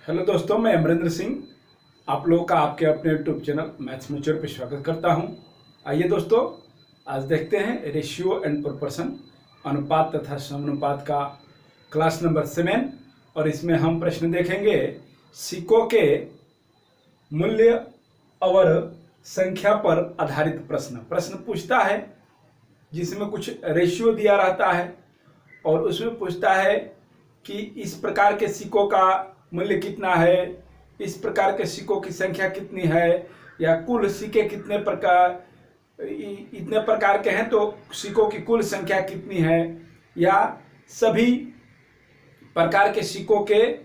Hello दोस्तों, मैं अमरिंदर सिंह आप लोगों का आपके अपने यूट्यूब चैनल मैथ्स मैच्योर पे स्वागत करता हूं। आइए दोस्तों, आज देखते हैं रेशियो एंड प्रोपोर्शन अनुपात तथा समानुपात का क्लास नंबर 7। और इसमें हम प्रश्न देखेंगे सिक्कों के मूल्य और संख्या पर आधारित प्रश्न पूछता है जिसमें कुछ रेशियो दिया रहता है और उसमें पूछता है कि इस प्रकार के सिक्कों का मूल्य कितना है, इस प्रकार के सिक्कों की संख्या कितनी है, या कुल सिक्के कितने प्रकार इतने प्रकार के हैं तो सिक्कों की कुल संख्या कितनी है, या सभी प्रकार के सिक्कों के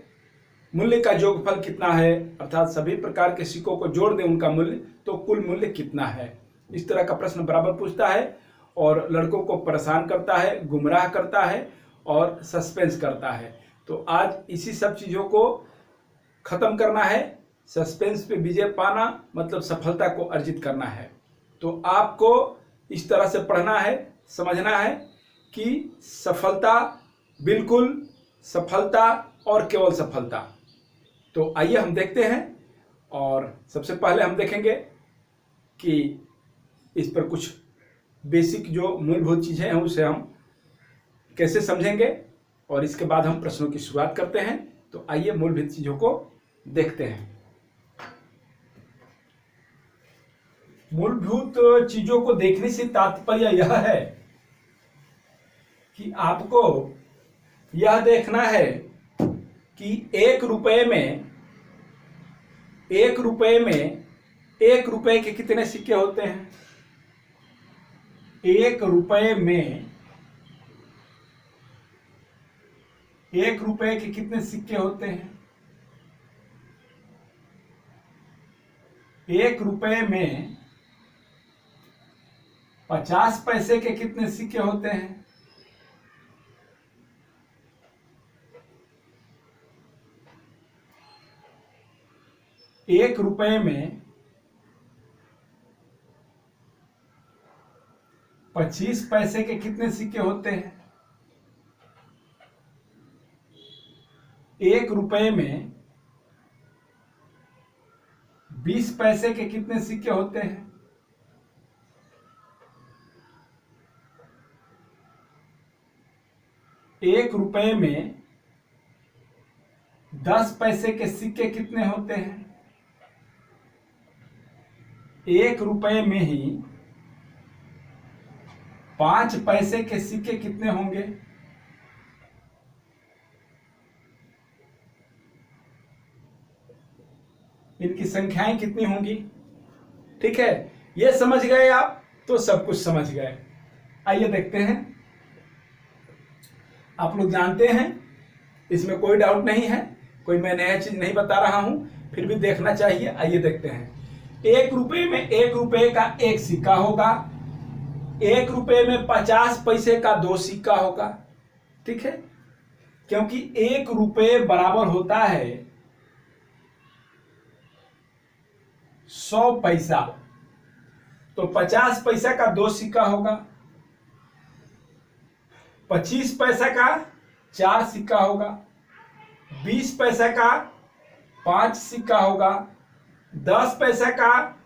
मूल्य का योगफल कितना है, अर्थात सभी प्रकार के सिक्कों को जोड़ दें उनका मूल्य तो कुल मूल्य कितना है। इस तरह का प्रश्न बराबर पूछता है और लड़कों को परेशान करता है, गुमराह करता है और सस्पेंस करता है। तो आज इसी सब चीज़ों को ख़त्म करना है। सस्पेंस पे विजय पाना मतलब सफलता को अर्जित करना है। तो आपको इस तरह से पढ़ना है, समझना है कि सफलता, बिल्कुल सफलता और केवल सफलता। तो आइए हम देखते हैं और सबसे पहले हम देखेंगे कि इस पर कुछ बेसिक जो मूलभूत चीज़ें हैं उसे हम कैसे समझेंगे और इसके बाद हम प्रश्नों की शुरुआत करते हैं। तो आइए मूलभूत चीज़ों को देखते हैं। मूलभूत चीज़ों को देखने से तात्पर्य यह है कि आपको यह देखना है कि एक रुपए में एक रुपए के कितने सिक्के होते हैं। एक रुपए में एक रुपए के कितने सिक्के होते हैं। एक रुपए में 50 पैसे के कितने सिक्के होते हैं। एक रुपए में 25 पैसे के कितने सिक्के होते हैं। एक रुपए में 20 पैसे के कितने सिक्के होते हैं। एक रुपए में 10 पैसे के सिक्के कितने होते हैं। एक रुपए में ही 5 पैसे के सिक्के कितने होंगे। इनकी संख्याएं कितनी होंगी। ठीक है, ये समझ गए आप तो सब कुछ समझ गए। आइए देखते हैं। आप लोग जानते हैं, इसमें कोई डाउट नहीं है, कोई मैं नया चीज नहीं बता रहा हूं, फिर भी देखना चाहिए। आइए देखते हैं। एक रुपए में एक रुपए का एक सिक्का होगा। एक रुपए में 50 पैसे का 2 सिक्का होगा। ठीक है, क्योंकि एक रुपए बराबर होता है 100 पैसा, तो 50 पैसा का 2 सिक्का होगा। 25 पैसा का 4 सिक्का होगा। 20 पैसा का 5 सिक्का होगा। 10 पैसा का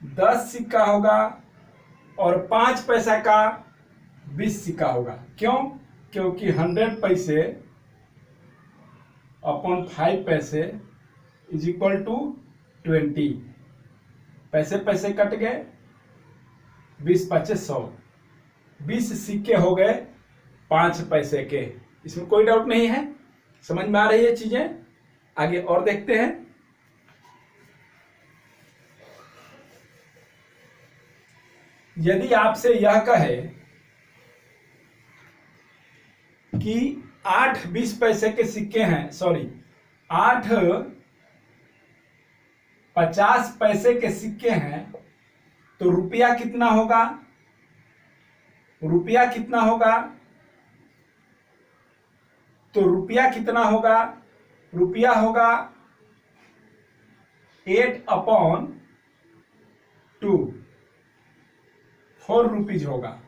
10 सिक्का होगा और 5 पैसा का 20 सिक्का होगा। क्यों? क्योंकि 100 पैसे अपॉन 5 पैसे इज इक्वल टू 20। पैसे पैसे कट गए, 20 पचे 100, 20 सिक्के हो गए 5 पैसे के। इसमें कोई डाउट नहीं है, समझ में आ रही है चीजें। आगे और देखते हैं। यदि आपसे यह कहे कि 8 20 पैसे के सिक्के हैं, सॉरी 8 50 पैसे के सिक्के हैं, तो रुपया कितना होगा। रुपया कितना होगा तो रुपया कितना होगा। रुपया होगा 8/2, 4 रुपीज होगा।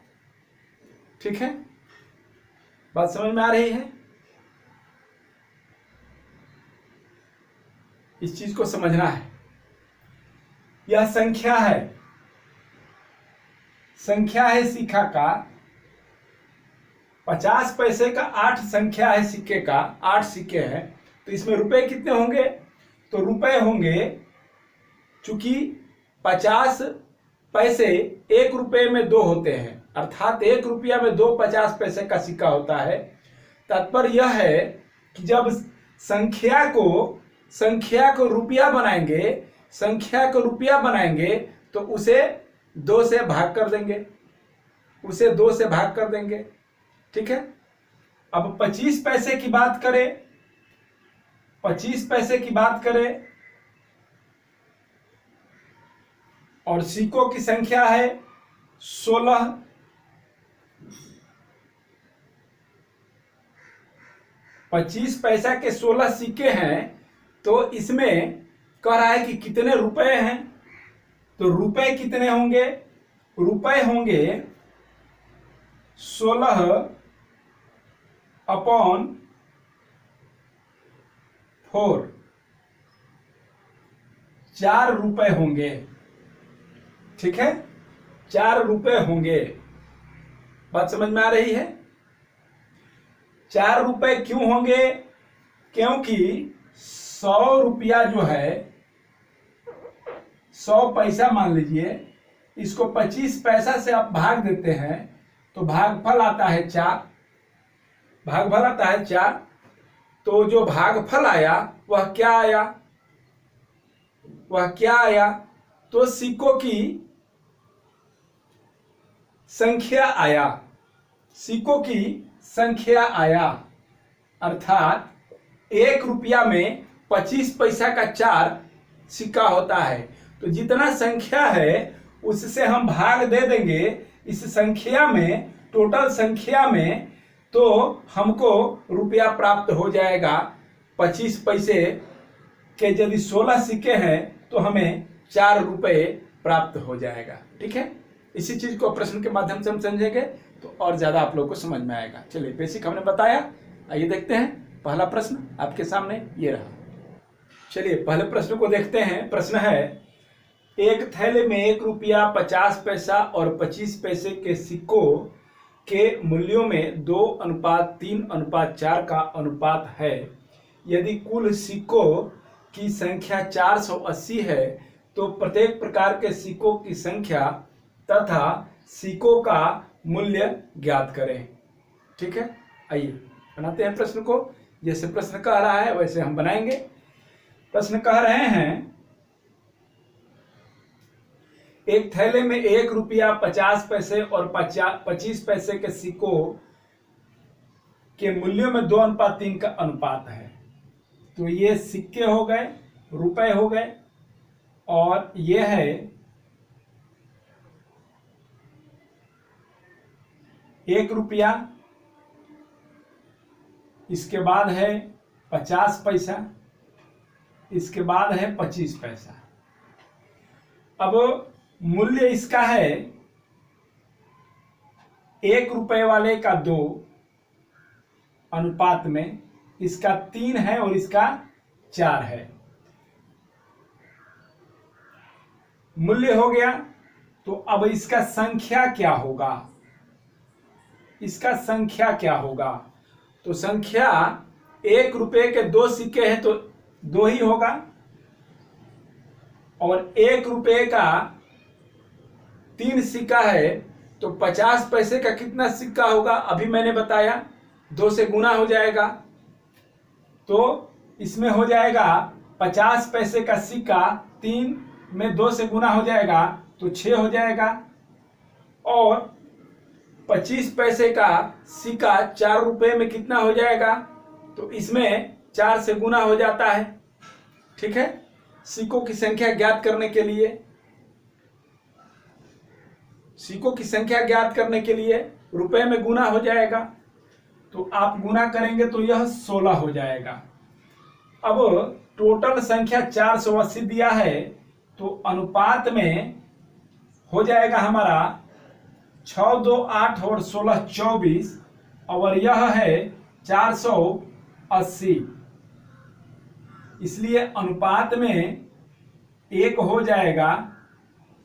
ठीक है, बात समझ में आ रही है। इस चीज को समझना है। यह संख्या है सिक्का का। 50 पैसे का 8 संख्या है सिक्के का, 8 सिक्के हैं। तो इसमें रुपए कितने होंगे? तो रुपए होंगे, चूंकि 50 पैसे 1 रुपए में 2 होते हैं, अर्थात 1 रुपया में 2 50 पैसे का सिक्का होता है। तात्पर्य यह है कि जब संख्या को रुपया बनाएंगे तो उसे 2 से भाग कर देंगे, ठीक है। अब 25 पैसे की बात करें और सिक्कों की संख्या है 16। 25 पैसा के 16 सिक्के हैं, तो इसमें कह रहा है कि कितने रुपए हैं। तो रुपए कितने होंगे? रुपए होंगे 16/4, 4 रुपए होंगे, ठीक है। 4 रुपए होंगे। बात समझ में आ रही है? 4 रुपए क्यों होंगे? क्योंकि 100 रुपया जो है, 100 पैसा मान लीजिए, इसको 25 पैसा से आप भाग देते हैं तो भागफल आता है 4। तो जो भागफल आया वह क्या आया? तो सिक्कों की संख्या आया। अर्थात 1 रुपया में 25 पैसा का 4 सिक्का होता है। तो जितना संख्या है उससे हम भाग दे देंगे इस संख्या में, टोटल संख्या में, तो हमको रुपया प्राप्त हो जाएगा। 25 पैसे के यदि 16 सिक्के हैं तो हमें 4 रुपए प्राप्त हो जाएगा, ठीक है। इसी चीज को प्रश्न के माध्यम से हम समझेंगे तो और ज्यादा आप लोगों को समझ में आएगा। चलिए, बेसिक हमने बताया, आइए देखते हैं पहला प्रश्न आपके सामने ये रहा। चलिए पहले प्रश्न को देखते हैं। प्रश्न है, एक थैले में 1 रुपया 50 पैसा और 25 पैसे के सिक्कों के मूल्यों में 2:3:4 का अनुपात है। यदि कुल सिक्कों की संख्या 480 है तो प्रत्येक प्रकार के सिक्कों की संख्या तथा सिक्कों का मूल्य ज्ञात करें, ठीक है। आइए बनाते हैं प्रश्न को। जैसे प्रश्न कह रहा है वैसे हम बनाएंगे। प्रश्न कह रहे हैं, एक थैले में 1 रुपया 50 पैसे और 25 पैसे के सिक्कों के मूल्यों में 2:3 का अनुपात है। तो ये सिक्के हो गए, रुपए हो गए, और ये है 1 रुपया, इसके बाद है 50 पैसा, इसके बाद है 25 पैसा। अब मूल्य इसका है 1 रुपए वाले का 2 अनुपात में, इसका 3 है और इसका 4 है। मूल्य हो गया। तो अब इसका संख्या क्या होगा? तो संख्या 1 रुपए के 2 सिक्के हैं तो 2 ही होगा, और 1 रुपए का 3 सिक्का है तो 50 पैसे का कितना सिक्का होगा? अभी मैंने बताया 2 से गुना हो जाएगा। तो इसमें हो जाएगा 50 पैसे का सिक्का 3 में 2 से गुना हो जाएगा तो 6 हो जाएगा, और 25 पैसे का सिक्का 4 रुपए में कितना हो जाएगा? तो इसमें 4 से गुना हो जाता है, ठीक है। सिक्कों की संख्या ज्ञात करने के लिए रुपए में गुना हो जाएगा। तो आप गुना करेंगे तो यह 16 हो जाएगा। अब टोटल संख्या 480 दिया है तो अनुपात में हो जाएगा हमारा 6, 2, 8 और 16, 24, और यह है 480। इसलिए अनुपात में एक हो जाएगा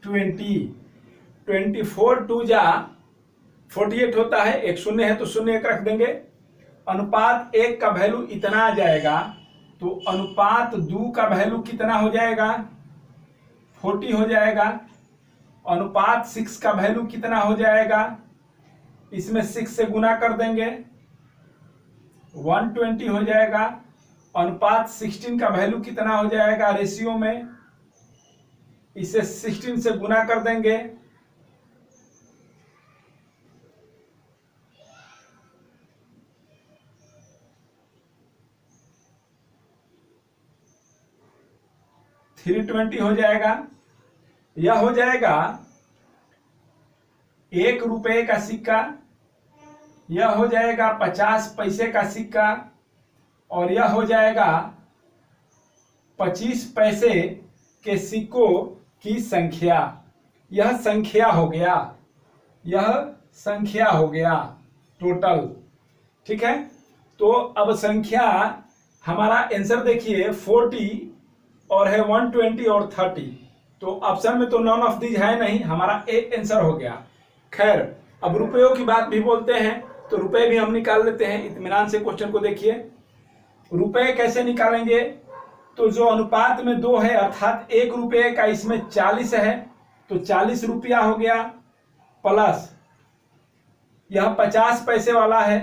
20। 24 2 जा 48 होता है, एक शून्य है तो शून्य एक रख देंगे। अनुपात एक का वैल्यू इतना आ जाएगा, तो अनुपात 2 का वैल्यू कितना हो जाएगा? 40 हो जाएगा। अनुपात 6 का वैल्यू कितना हो जाएगा? इसमें 6 से गुना कर देंगे, 120 हो जाएगा। अनुपात 16 का वैल्यू कितना हो जाएगा रेशियो में? इसे 16 से गुना कर देंगे, 320 हो जाएगा। यह हो जाएगा 1 रुपए का सिक्का, यह हो जाएगा 50 पैसे का सिक्का, और यह हो जाएगा 25 पैसे के सिक्कों की संख्या। यह संख्या हो गया, यह संख्या हो गया टोटल। ठीक है, तो अब संख्या हमारा आंसर देखिए 40 और है 120 और 30। तो ऑप्शन में तो नॉन ऑफ दीज है नहीं, हमारा ए आंसर हो गया। खैर, अब रुपयों की बात भी बोलते हैं, तो रुपए भी हम निकाल लेते हैं। इत्मीनान से क्वेश्चन को देखिए। रुपए कैसे निकालेंगे? तो जो अनुपात में 2 है, अर्थात 1 रुपये का इसमें 40 है, तो 40 रुपया हो गया, प्लस यह 50 पैसे वाला है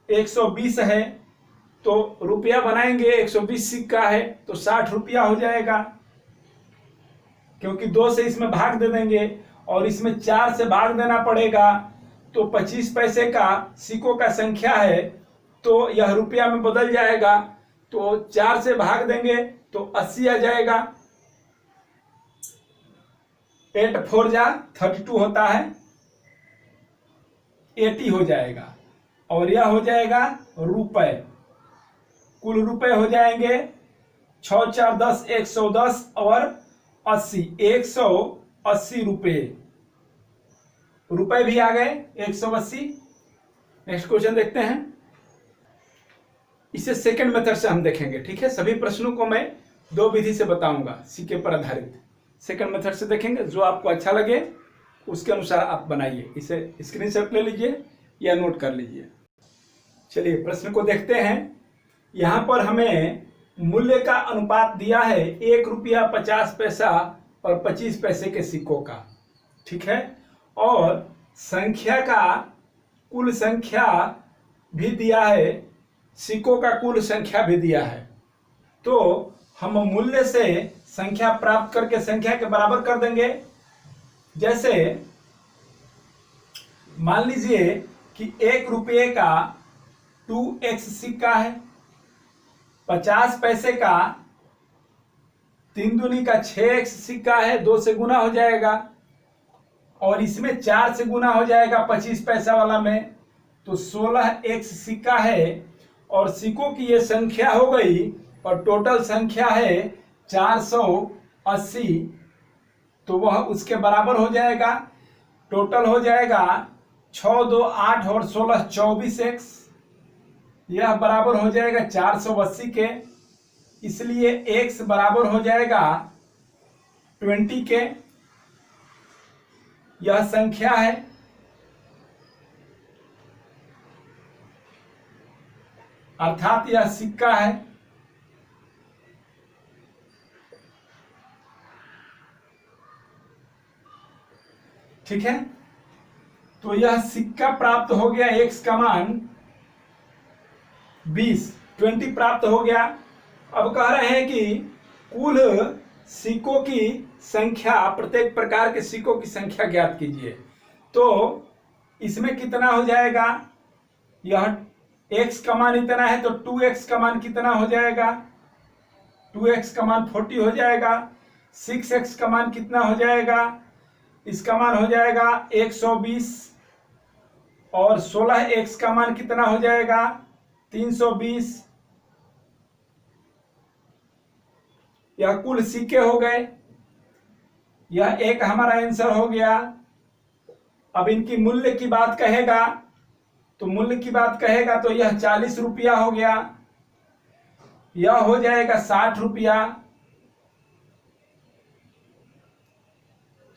120 है, तो रुपया बनाएंगे 120 सिक्का है तो 60 रुपया हो जाएगा, क्योंकि 2 से इसमें भाग दे देंगे और इसमें 4 से भाग देना पड़ेगा। तो 25 पैसे का सिक्कों का संख्या है, तो यह रुपया में बदल जाएगा। तो 4 से भाग देंगे तो 80 आ जाएगा। 8 4 जा 32 होता है, 80 हो जाएगा। और यह हो जाएगा रुपए। कुल रुपए हो जाएंगे 6 4 10 110 और 80, 180 रुपए। रुपए भी आ गए 180। नेक्स्ट क्वेश्चन देखते हैं। इसे सेकंड मेथड से हम देखेंगे। ठीक है, सभी प्रश्नों को मैं 2 विधि से बताऊंगा, सीके पर आधारित। सेकंड मेथड से देखेंगे, जो आपको अच्छा लगे उसके अनुसार आप बनाइए। इसे स्क्रीनशॉट ले लीजिए या नोट कर लीजिए। चलिए प्रश्न को देखते हैं। यहां पर हमें मूल्य का अनुपात दिया है 1 रुपया 50 पैसा और 25 पैसे के सिक्कों का। ठीक है, और संख्या का कुल संख्या भी दिया है, सिक्कों का कुल संख्या भी दिया है। तो हम मूल्य से संख्या प्राप्त करके संख्या के बराबर कर देंगे। जैसे मान लीजिए कि 1 रुपये का 2x सिक्का है, 50 पैसे का 3 दूनी का 6x सिक्का है, 2 से गुना हो जाएगा, और इसमें 4 से गुना हो जाएगा 25 पैसा वाला में, तो 16x सिक्का है। और सिक्कों की ये संख्या हो गई, और टोटल संख्या है 480, तो वह उसके बराबर हो जाएगा। टोटल हो जाएगा 6 2 8 और 16 24x, यह बराबर हो जाएगा 480 के। इसलिए x बराबर हो जाएगा 20 के। यह संख्या है। अर्थात यह सिक्का है। ठीक है, तो यह सिक्का प्राप्त हो गया, x का मान 20 प्राप्त हो गया। अब कह रहे हैं कि कुल सिक्कों की संख्या, प्रत्येक प्रकार के सिक्कों की संख्या ज्ञात कीजिए। तो इसमें कितना हो जाएगा? यह x का मान इतना है, तो 2x का मान कितना हो जाएगा? 2x का मान 40 हो जाएगा। 6x का मान कितना हो जाएगा? इसका मान हो जाएगा 120, और 16x का मान कितना हो जाएगा? 320। यह कुल सिक्के हो गए। यह एक हमारा आंसर हो गया। अब इनकी मूल्य की बात कहेगा, तो मूल्य की बात कहेगा तो यह 40 रुपया हो गया। यह हो जाएगा 60 रुपया,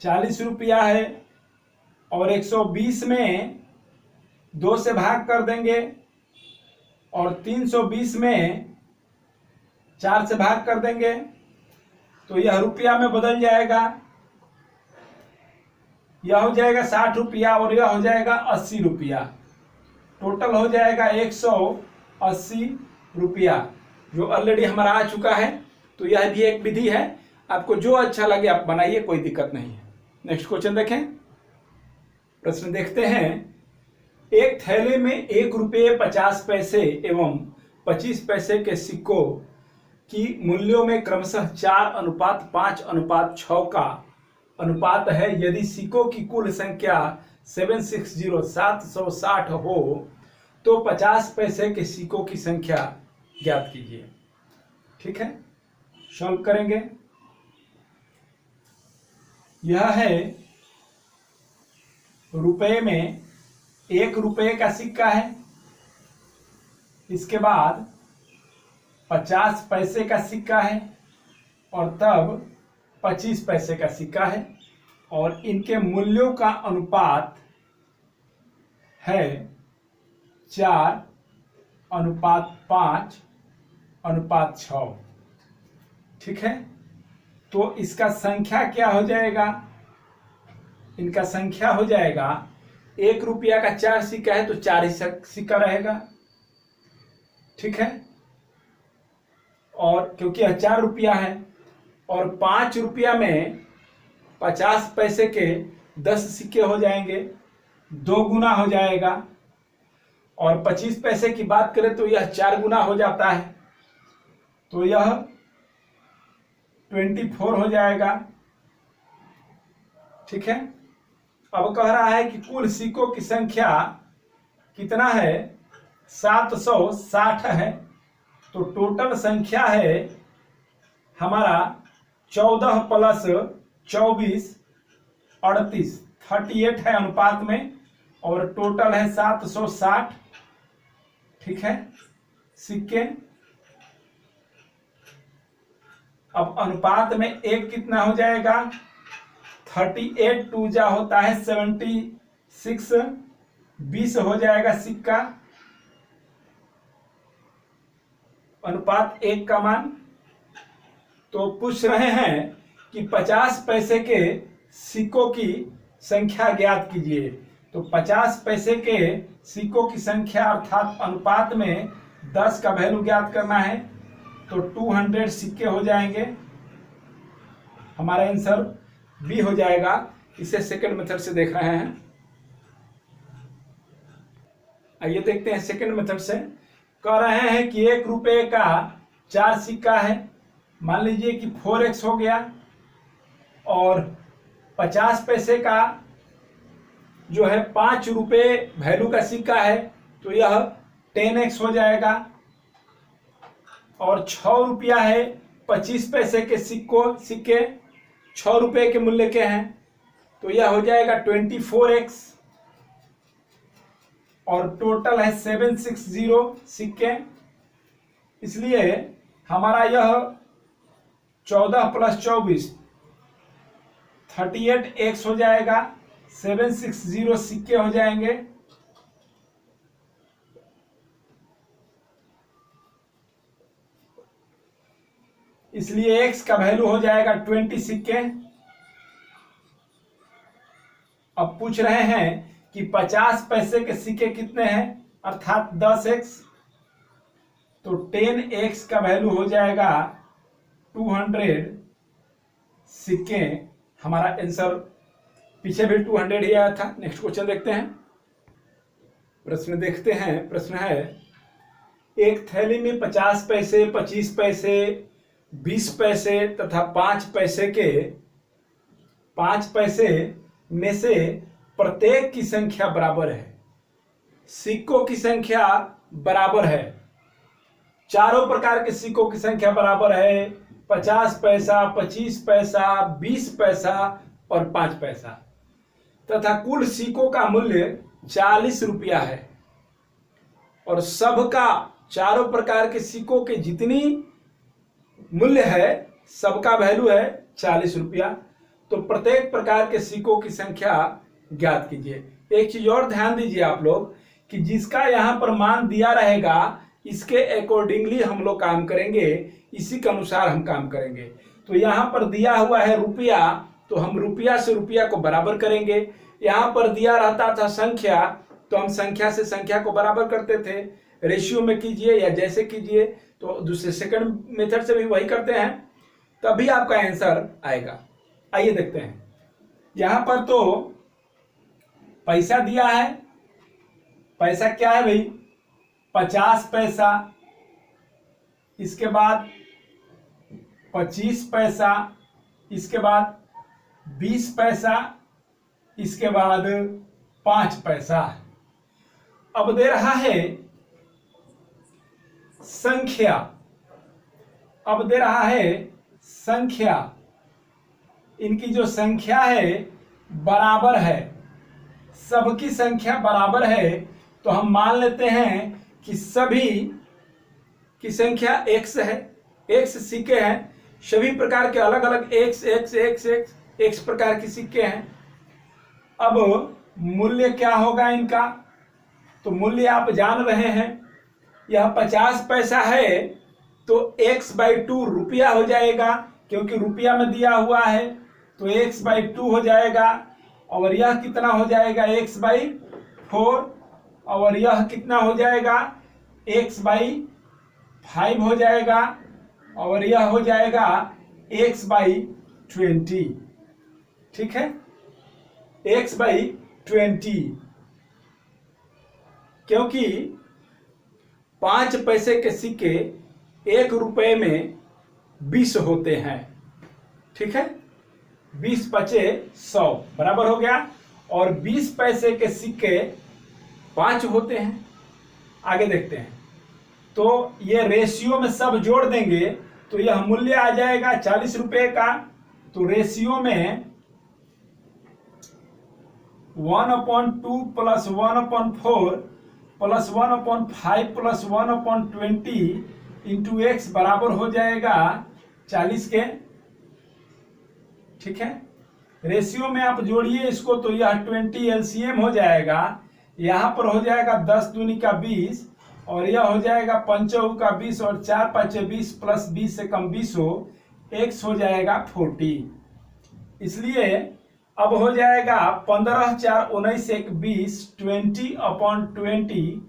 40 रुपया है, और 120 में 2 से भाग कर देंगे, और 320 में 4 से भाग कर देंगे, तो यह रुपया में बदल जाएगा। यह हो जाएगा 60 रुपया और यह हो जाएगा 80 रुपया। टोटल हो जाएगा 180 रुपया, जो ऑलरेडी हमारा आ चुका है। तो यह भी एक विधि है, आपको जो अच्छा लगे आप बनाइए, कोई दिक्कत नहीं है। नेक्स्ट क्वेश्चन देखें। प्रश्न देखते हैं। एक थैले में 1 रुपये 50 पैसे एवं 25 पैसे के सिक्कों की मूल्यों में क्रमशः 4:5:6 का अनुपात है। यदि सिक्कों की कुल संख्या 760 हो तो 50 पैसे के सिक्कों की संख्या ज्ञात कीजिए। ठीक है, सॉल्व करेंगे। यह है रुपए में 1 रुपये का सिक्का है, इसके बाद 50 पैसे का सिक्का है, और तब 25 पैसे का सिक्का है, और इनके मूल्यों का अनुपात है 4:5:6। ठीक है, तो इसका संख्या क्या हो जाएगा? इनका संख्या हो जाएगा, 1 रुपया का 4 सिक्का है तो 4 ही सिक्का रहेगा। ठीक है, और क्योंकि यह 4 रुपया है, और 5 रुपया में 50 पैसे के 10 सिक्के हो जाएंगे, 2 गुना हो जाएगा। और 25 पैसे की बात करें तो यह 4 गुना हो जाता है, तो यह 24 हो जाएगा। ठीक है, अब कह रहा है कि कुल सिक्कों की संख्या कितना है? 760 है। तो टोटल संख्या है हमारा 14 + 24 38 38 है अनुपात में, और टोटल है 760। ठीक है, सिक्के। अब अनुपात में एक कितना हो जाएगा? 38 2 जा होता है 76, 20 हो जाएगा सिक्का। अनुपात 1 का मान। तो पूछ रहे हैं कि 50 पैसे के सिक्कों की संख्या ज्ञात कीजिए। तो 50 पैसे के सिक्कों की संख्या अर्थात अनुपात में 10 का वैल्यू ज्ञात करना है, तो 200 सिक्के हो जाएंगे। हमारा आंसर बी हो जाएगा। इसे सेकंड मेथड से देख रहे हैं। आइए देखते हैं सेकंड मेथड से। कह रहे हैं कि 1 रुपये का 4 सिक्का है, मान लीजिए कि 4x हो गया, और 50 पैसे का जो है 5 रुपये वैल्यू का सिक्का है, तो यह 10x हो जाएगा। और 6 रुपया है, 25 पैसे के सिक्के 6 रुपये के मूल्य के हैं, तो यह हो जाएगा 24x। और टोटल है 760 सिक्के, इसलिए हमारा यह 14 + 24 38x हो जाएगा। 760 सिक्के हो जाएंगे। इसलिए x का वैल्यू हो जाएगा 20 सिक्के। अब पूछ रहे हैं कि 50 पैसे के सिक्के कितने हैं, अर्थात 10x। तो 10x का वैल्यू हो जाएगा 200 सिक्के। हमारा आंसर पीछे भी 200 ही आया था। नेक्स्ट क्वेश्चन देखते हैं। प्रश्न देखते हैं। प्रश्न है, एक थैली में 50 पैसे, 25 पैसे, 20 पैसे तथा 5 पैसे के 5 पैसे में से प्रत्येक की संख्या बराबर है। सिक्कों की संख्या बराबर है। चारों प्रकार के सिक्कों की संख्या बराबर है। 50 पैसा, 25 पैसा, 20 पैसा और 5 पैसा, तथा कुल सिक्कों का मूल्य 40 रुपया है, और सबका चारों प्रकार के सिक्कों के जितनी मूल्य है सबका वैल्यू है 40 रुपया। तो प्रत्येक प्रकार के सिक्कों की संख्या ज्ञात कीजिए। एक चीज और ध्यान दीजिए आप लोग कि जिसका यहाँ पर मान दिया रहेगा इसके अकॉर्डिंगली हम लोग काम करेंगे, इसी के अनुसार हम काम करेंगे। तो यहाँ पर दिया हुआ है रुपया, तो हम रुपया से रुपया को बराबर करेंगे। यहाँ पर दिया रहता था संख्या, तो हम संख्या से संख्या को बराबर करते थे। रेशियो में कीजिए या जैसे कीजिए, तो दूसरे सेकंड मेथड से भी वही करते हैं, तभी आपका आंसर आएगा। आइए देखते हैं। यहां पर तो पैसा दिया है, पैसा क्या है भाई 50 पैसा, इसके बाद 25 पैसा, इसके बाद 20 पैसा, इसके बाद 5 पैसा। अब दे रहा है संख्या, अब दे रहा है संख्या, इनकी जो संख्या है बराबर है, सबकी संख्या बराबर है। तो हम मान लेते हैं कि सभी की संख्या x है, x सिक्के हैं, सभी प्रकार के अलग अलग x प्रकार के सिक्के हैं। अब मूल्य क्या होगा इनका, तो मूल्य आप जान रहे हैं, यह 50 पैसा है तो x/2 रुपया हो जाएगा, क्योंकि रुपया में दिया हुआ है, तो x/2 हो जाएगा। और यह कितना हो जाएगा x/4, और यह कितना हो जाएगा x/5 हो जाएगा, और यह हो जाएगा x/20। ठीक है, x/20, क्योंकि 5 पैसे के सिक्के 1 रुपए में 20 होते हैं। ठीक है, 20 पचे 100 बराबर हो गया, और 20 पैसे के सिक्के 5 होते हैं। आगे देखते हैं, तो ये रेशियो में सब जोड़ देंगे तो यह मूल्य आ जाएगा 40 रुपए का। तो रेशियो में 1/2 plus 1/4 plus 1/5 plus 1/20 into x बराबर हो जाएगा 40 के। ठीक है, रेशियो में आप जोड़िए इसको, तो यह 20 एलसीएम हो जाएगा, यहां पर हो जाएगा 10 दूनी का 20, और यह हो जाएगा 5 का 20, और 4 5 20 प्लस 20 से कम 20 हो, x हो जाएगा 40। इसलिए अब हो जाएगा 15 4 19 1 20, 20/20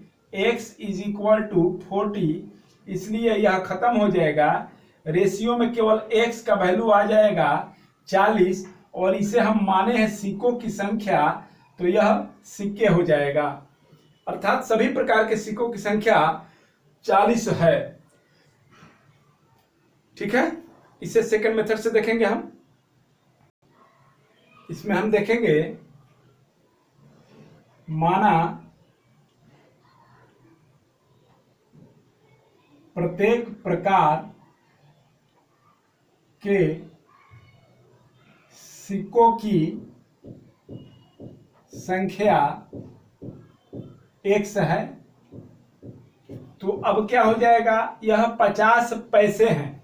x इज इक्वल टू 40। इसलिए यह खत्म हो जाएगा, रेशियो में केवल x का वैल्यू आ जाएगा 40, और इसे हम माने हैं सिक्कों की संख्या, तो यह सिक्के हो जाएगा, अर्थात सभी प्रकार के सिक्कों की संख्या 40 है। ठीक है, इसे सेकंड मेथड से देखेंगे हम। इसमें हम देखेंगे माना प्रत्येक प्रकार के सिक्कों की संख्या x है। तो अब क्या हो जाएगा, यह 50 पैसे हैं,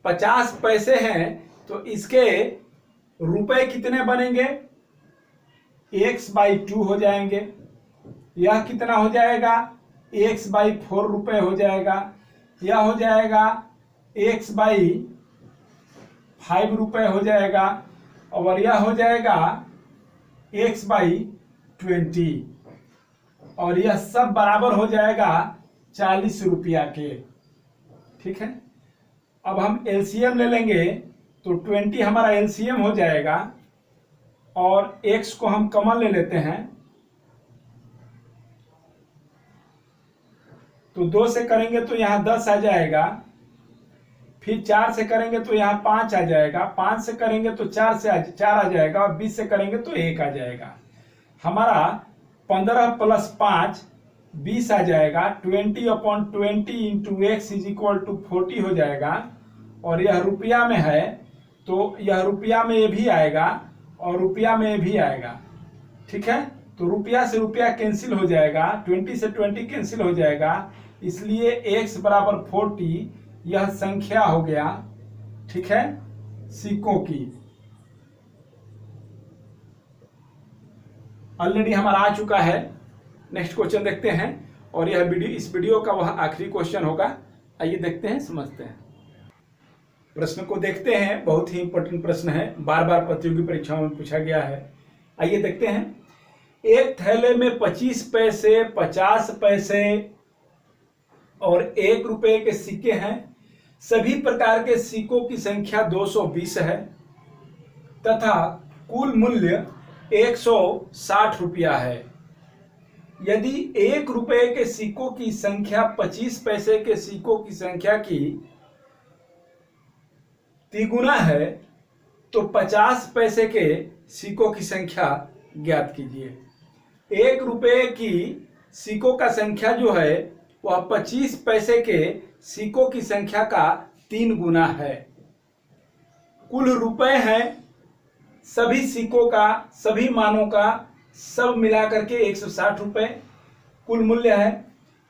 50 पैसे हैं, तो इसके रुपए कितने बनेंगे x/2 हो जाएंगे। यह कितना हो जाएगा x/4 रुपए हो जाएगा, यह हो जाएगा x/5 रुपए हो जाएगा, और यह हो जाएगा x/20, और यह सब बराबर हो जाएगा 40 रुपया के। ठीक है, अब हम एलसीएम ले लेंगे, तो 20 हमारा एलसीएम हो जाएगा, और x को हम कॉमन ले लेते हैं, तो 2 से करेंगे तो यहाँ 10 आ जाएगा, फिर 4 से करेंगे तो यहाँ 5 आ जाएगा, 5 से करेंगे तो 4 आ जाएगा, और 20 से करेंगे तो 1 आ जाएगा। हमारा 15 प्लस 5 20 आ जाएगा, 20/20 into x is equal to 40 हो जाएगा, और यह रुपया में है, तो यह रुपया में ये भी आएगा और रुपया में ये भी आएगा। ठीक है, तो रुपया से रुपया कैंसिल हो जाएगा, 20 से 20 कैंसिल हो जाएगा, इसलिए x बराबर 40 यह संख्या हो गया, ठीक है, सिक्कों की। ऑलरेडी हमारा आ चुका है। नेक्स्ट क्वेश्चन देखते हैं, और यह इस वीडियो का वह आखिरी क्वेश्चन होगा। आइए देखते हैं, समझते हैं। प्रश्न को देखते हैं, बहुत ही इंपॉर्टेंट प्रश्न है, बार बार प्रतियोगी परीक्षाओं में पूछा गया है। आइए देखते हैं। एक थैले में 25 पैसे, 50 पैसे और 1 रुपए के सिक्के हैं। सभी प्रकार के सिक्कों की संख्या 220 है तथा कुल मूल्य 160 रुपया है। यदि 1 रुपए के सिक्कों की संख्या 25 पैसे के सिक्कों की संख्या की तिगुना है तो 50 पैसे के सिक्कों की संख्या ज्ञात कीजिए। 1 रुपए की सिक्कों का संख्या जो है वह 25 पैसे के सिक्कों की संख्या का 3 गुना है। कुल रुपए हैं सभी सिक्कों का, सभी मानों का, सब मिलाकर के 160 रुपए कुल मूल्य है,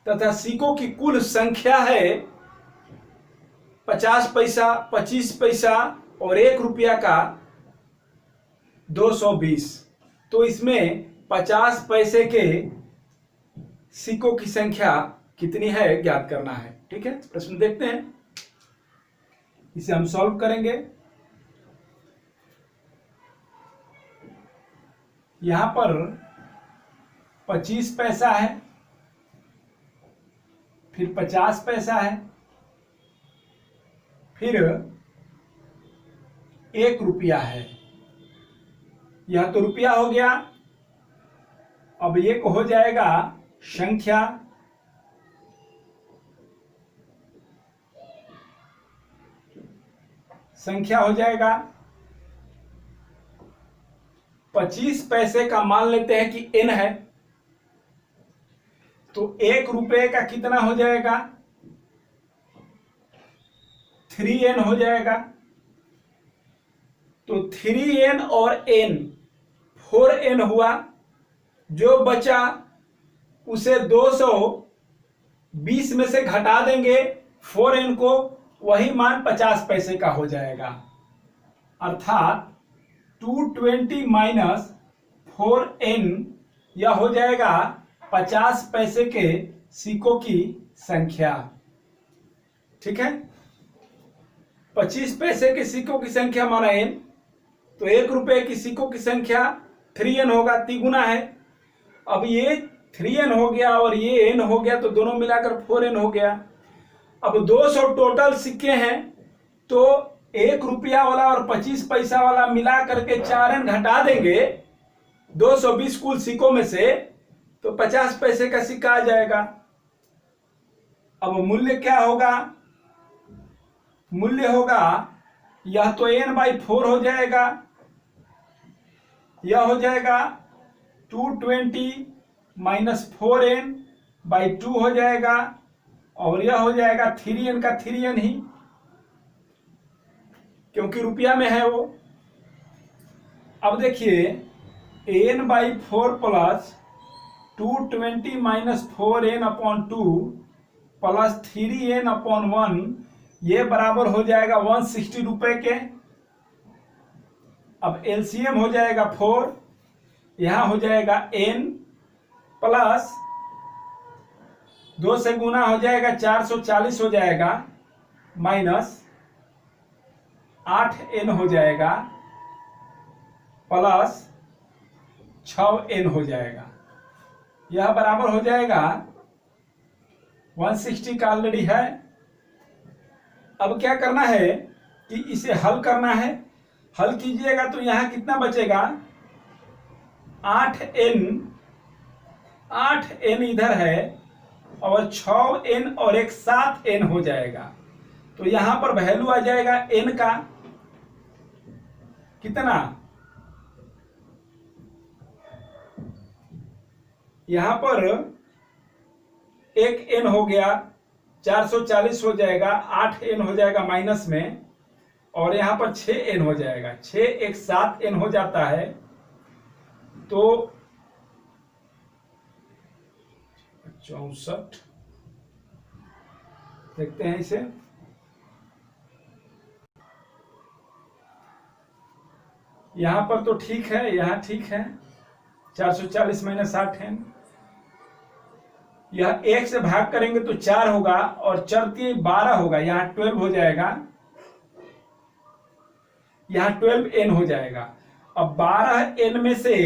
तथा सिक्कों की कुल संख्या है 50 पैसा, 25 पैसा और 1 रुपया का 220। तो इसमें 50 पैसे के सिक्कों की संख्या कितनी है ज्ञात करना है। ठीक है, प्रश्न देखते हैं, इसे हम सॉल्व करेंगे। यहां पर 25 पैसा है, फिर 50 पैसा है, फिर 1 रुपया है। यह तो रुपया हो गया। अब एक हो जाएगा संख्या, संख्या हो जाएगा। 25 पैसे का मान लेते हैं कि n है, तो 1 रुपए का कितना हो जाएगा, 3n हो जाएगा। तो 3n और n 4n हुआ। जो बचा उसे 220 में से घटा देंगे 4n को, वही मान 50 पैसे का हो जाएगा। अर्थात 220 माइनस 4n यह हो जाएगा 50 पैसे के सिक्कों की संख्या। ठीक है, 25 पैसे के सिक्कों की संख्या माना n, तो 1 रुपए की सिक्कों की संख्या 3n होगा, तिगुना है। अब ये 3n हो गया और ये n हो गया, तो दोनों मिलाकर 4n हो गया। अब 200 टोटल सिक्के हैं, तो 1 रुपया वाला और 25 पैसा वाला मिला करके 4n घटा देंगे 220 कुल सिक्कों में से, तो 50 पैसे का सिक्का आ जाएगा। अब मूल्य क्या होगा, मूल्य होगा यह तो n/4 हो जाएगा, यह हो जाएगा 220 माइनस 4n/2 हो जाएगा, और यह हो जाएगा 3n का 3n ही, क्योंकि रुपया में है वो। अब देखिए n/4 plus 220 minus 4n/2 plus 3n/1, ये बराबर हो जाएगा 160 रुपए के। अब एलसीएम हो जाएगा 4, यहां हो जाएगा n प्लस 2 से गुना हो जाएगा 440 हो जाएगा, माइनस 8n हो जाएगा, प्लस 6n हो जाएगा। यह बराबर हो जाएगा 160 का ऑलरेडी है। अब क्या करना है कि इसे हल करना है। हल कीजिएगा तो यहां कितना बचेगा, 8n इधर है, और 6n और एक 7n हो जाएगा। तो यहां पर वैल्यू आ जाएगा n का कितना, यहां पर एक n हो गया, 440 हो जाएगा, 8n हो जाएगा माइनस में, और यहां पर 6n हो जाएगा, 6 एक 7n हो जाता है। तो 64 देखते हैं इसे। यहां पर तो ठीक है, यहाँ ठीक है, 440 माइनस 8n। यह 1 से भाग करेंगे तो 4 होगा और 4 12 होगा, यहाँ 12 हो जाएगा, यहाँ 12n हो जाएगा। अब 12n में से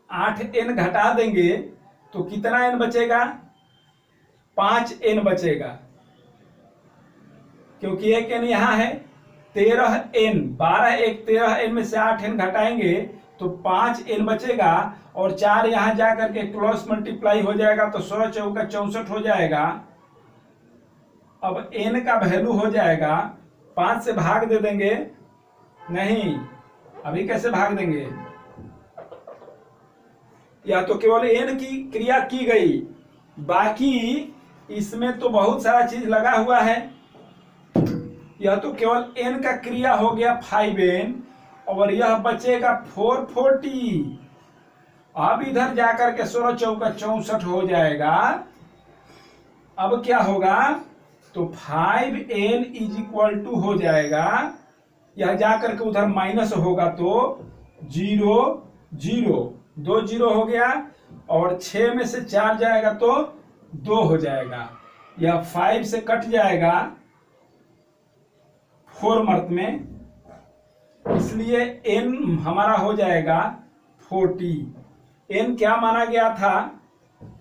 8n घटा देंगे तो कितना n बचेगा? 5n बचेगा, क्योंकि एक n यहाँ है। 13n, 12 एक 13n में से 8n घटाएंगे तो 5n बचेगा और 4 यहां जाकर के क्रॉस मल्टीप्लाई हो जाएगा तो 16 चौका 64 हो जाएगा। अब n का वैल्यू हो जाएगा, 5 से भाग दे देंगे, नहीं अभी कैसे भाग देंगे, या तो केवल n की क्रिया की गई, बाकी इसमें तो बहुत सारा चीज लगा हुआ है। यह तो केवल n का क्रिया हो गया 5n और यह बचेगा 440। अब इधर जाकर के 16 चौका 64 हो जाएगा। अब क्या होगा, तो 5n इज इक्वल टू हो जाएगा, यह जाकर के उधर माइनस होगा तो 0 0, 2 0 हो गया और 6 में से 4 जाएगा तो 2 हो जाएगा। यह 5 से कट जाएगा 4 मर्त में, इसलिए n हमारा हो जाएगा 40। n क्या माना गया था,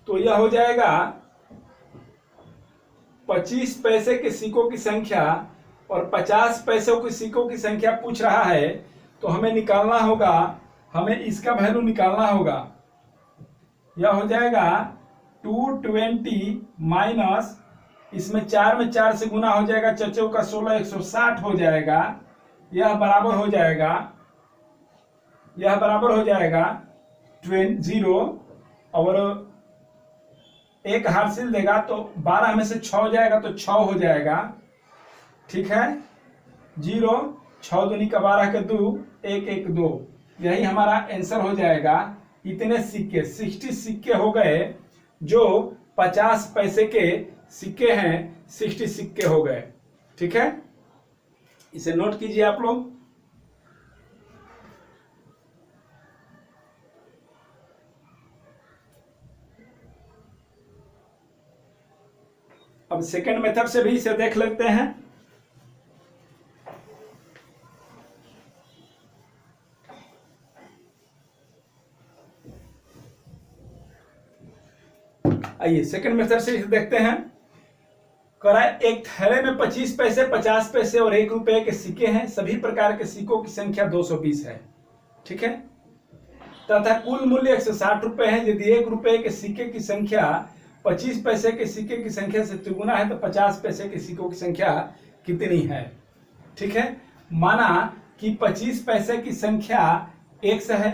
तो यह हो जाएगा 25 पैसे के सिक्कों की संख्या और 50 पैसों के सिक्कों की संख्या पूछ रहा है, तो हमें निकालना होगा, हमें इसका वैल्यू निकालना होगा। यह हो जाएगा 220 माइनस, इसमें 4 में 4 से गुना हो जाएगा, 4 चौका 16, 160 हो जाएगा। यह बराबर हो जाएगा, यह बराबर हो जाएगा 0 और एक हासिल देगा तो 12 में से 6 हो जाएगा तो 6 हो जाएगा, ठीक है। 0 6 दूनी का 12 के 2, 1 1 2, यही हमारा आंसर हो जाएगा। इतने सिक्के 60 सिक्के हो गए, जो 50 पैसे के सिक्के हैं 60 सिक्के हो गए, ठीक है। इसे नोट कीजिए आप लोग। अब सेकंड मेथड से भी इसे देख लेते हैं। आइए सेकंड मेथड से इसे देखते हैं। करा एक थैले में 25 पैसे, 50 पैसे और 1 रुपए के सिक्के हैं। सभी प्रकार के सिक्कों की संख्या 220 है, ठीक है, तथा कुल मूल्य 160 रुपए है। यदि 1 रुपए के सिक्के की संख्या 25 पैसे के सिक्के की संख्या से तिगुना है तो 50 पैसे के सिक्कों की संख्या कितनी है, ठीक है। माना कि 25 पैसे की संख्या 1 है,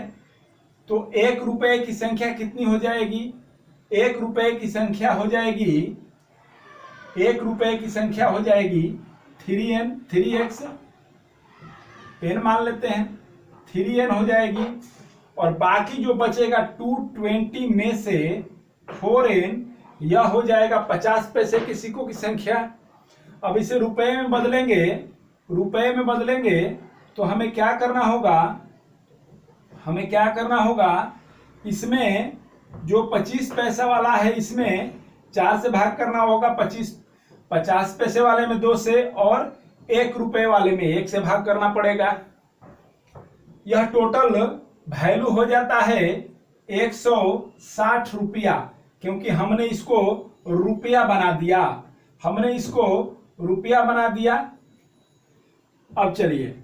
तो 1 रुपए की संख्या कितनी हो जाएगी, 1 रुपए की संख्या हो जाएगी, 1 रुपए की संख्या हो जाएगी 3n, 3x n मान लेते हैं, 3n हो जाएगी। और बाकी जो बचेगा 220 में से 4n, यह हो जाएगा 50 पैसे के सिक्कों की संख्या। अब इसे रुपए में बदलेंगे, रुपए में बदलेंगे तो हमें क्या करना होगा, हमें क्या करना होगा, इसमें जो 25 पैसा वाला है इसमें 4 से भाग करना होगा, 50 पैसे वाले में 2 से और 1 रुपए वाले में 1 से भाग करना पड़ेगा। यह टोटल वैल्यू हो जाता है 160 रुपया, क्योंकि हमने इसको रुपया बना दिया, हमने इसको रुपया बना दिया। अब चलिए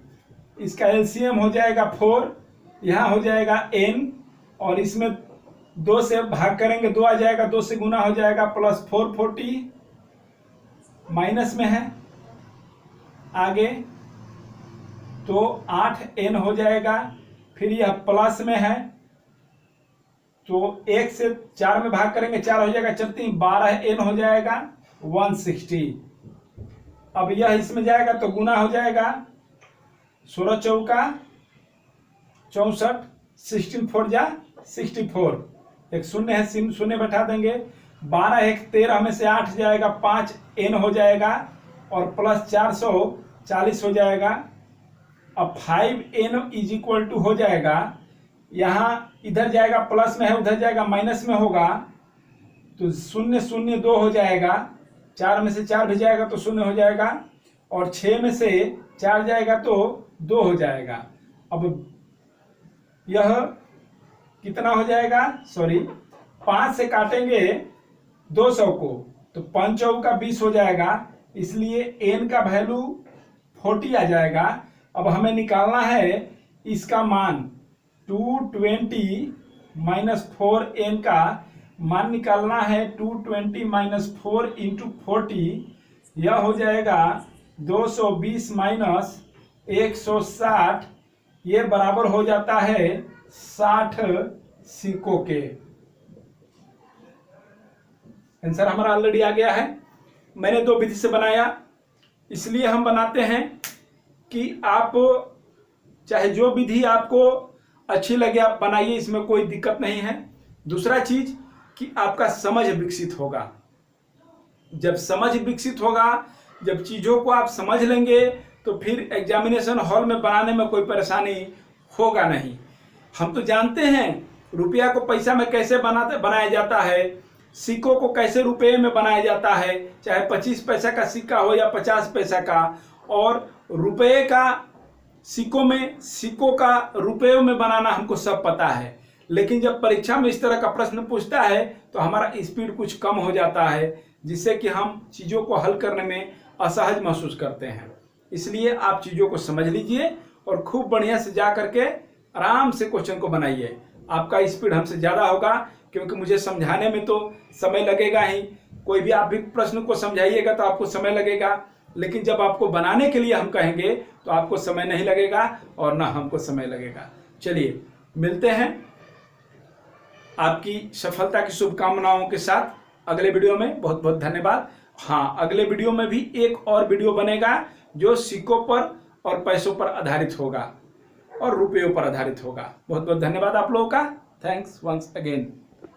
इसका एलसीएम हो जाएगा 4, यहां हो जाएगा n और इसमें 2 से भाग करेंगे 2 आ जाएगा, 2 से गुना हो जाएगा, प्लस 440 माइनस में है आगे तो 8n हो जाएगा। फिर यह प्लस में है तो 1 से 4 में भाग करेंगे 4 हो जाएगा, 4 3 12n हो जाएगा 160। अब यह इसमें जाएगा तो गुना हो जाएगा, 16 चौका 64, 16 4 जा 64, एक शून्य है, शून्य बैठा देंगे, 12 एक 13 में से 8 जाएगा 5 n हो जाएगा और प्लस 440 हो जाएगा। अब 5n इज इक्वल टू हो जाएगा, यहाँ इधर जाएगा प्लस में है, उधर जाएगा माइनस में होगा, तो 0 0 2 हो जाएगा। 4 में से 4 भी जाएगा तो 0 हो जाएगा और 6 में से 4 जाएगा तो 2 हो जाएगा। अब यह कितना हो जाएगा, सॉरी 5 से काटेंगे 200 को तो 5 चौका 20 हो जाएगा, इसलिए n का वैल्यू 40 आ जाएगा। अब हमें निकालना है इसका मान 220 माइनस 4n का मान निकालना है। 220 माइनस 4 इंटू 40 यह हो जाएगा 220 माइनस 160, ये बराबर हो जाता है 60 सिक्कों के। आंसर हमारा ऑलरेडी आ गया है। मैंने 2 विधि से बनाया, इसलिए हम बनाते हैं कि आप चाहे जो विधि आपको अच्छी लगे आप बनाइए, इसमें कोई दिक्कत नहीं है। दूसरा चीज कि आपका समझ विकसित होगा। जब समझ विकसित होगा, जब चीजों को आप समझ लेंगे तो फिर एग्जामिनेशन हॉल में बनाने में कोई परेशानी होगा नहीं। हम तो जानते हैं रुपया को पैसा में कैसे बनाया जाता है, सिक्कों को कैसे रुपये में बनाया जाता है, चाहे 25 पैसा का सिक्का हो या 50 पैसा का, और रुपये का सिक्कों का रुपयों में बनाना हमको सब पता है। लेकिन जब परीक्षा में इस तरह का प्रश्न पूछता है तो हमारा स्पीड कुछ कम हो जाता है, जिससे कि हम चीज़ों को हल करने में असहज महसूस करते हैं। इसलिए आप चीज़ों को समझ लीजिए और खूब बढ़िया से जा करके आराम से क्वेश्चन को बनाइए। आपका स्पीड हमसे ज़्यादा होगा, क्योंकि मुझे समझाने में तो समय लगेगा ही। कोई भी आप भी प्रश्न को समझाइएगा तो आपको समय लगेगा, लेकिन जब आपको बनाने के लिए हम कहेंगे तो आपको समय नहीं लगेगा और ना हमको समय लगेगा। चलिए मिलते हैं आपकी सफलता की शुभकामनाओं के साथ अगले वीडियो में। बहुत बहुत धन्यवाद। हाँ, अगले वीडियो में भी एक और वीडियो बनेगा जो सिक्कों पर और पैसों पर आधारित होगा और रुपयों पर आधारित होगा। बहुत बहुत धन्यवाद आप लोगों का। Thanks once again.